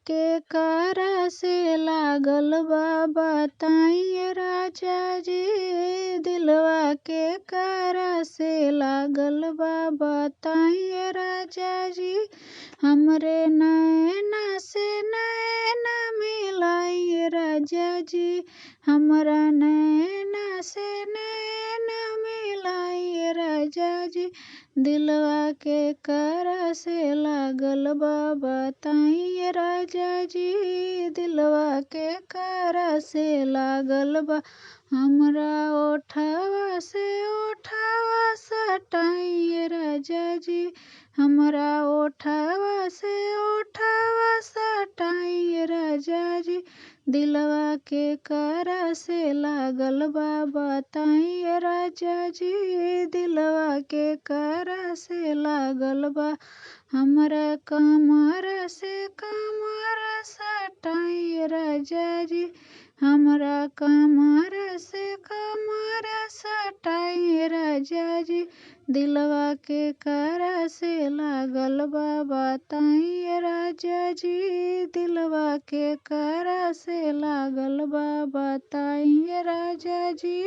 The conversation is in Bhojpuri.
के करा से लागल बा बताइए राजा जी। दिलवा के करा से लागल बा बताइए राजा जी। हमरे नैना से नैना मिलाइए राजा जी। हमरा नैना से नैना मिलाइए राजा जी। दिलवा के करा से लागल बा बताइए राजा जी। दिलवा के करा से लागल बा। हमरा ओठवा से ओठवा सटाइए राजा जी। हमरा ओठवा से ओठवा सटाइए राजा जी। दिलवा के करा से लागल बा बताइए राजा जी। दिलवा के करा से लागल बा। हमरा कमर से कमर सटाइए राजा जी। हमरा कमर से कमर सटाइए राजा जी। दिलवा के करा से लागल बा बताइए राजा जी। दिलवा के करा से लागल बा बताइए राजा जी।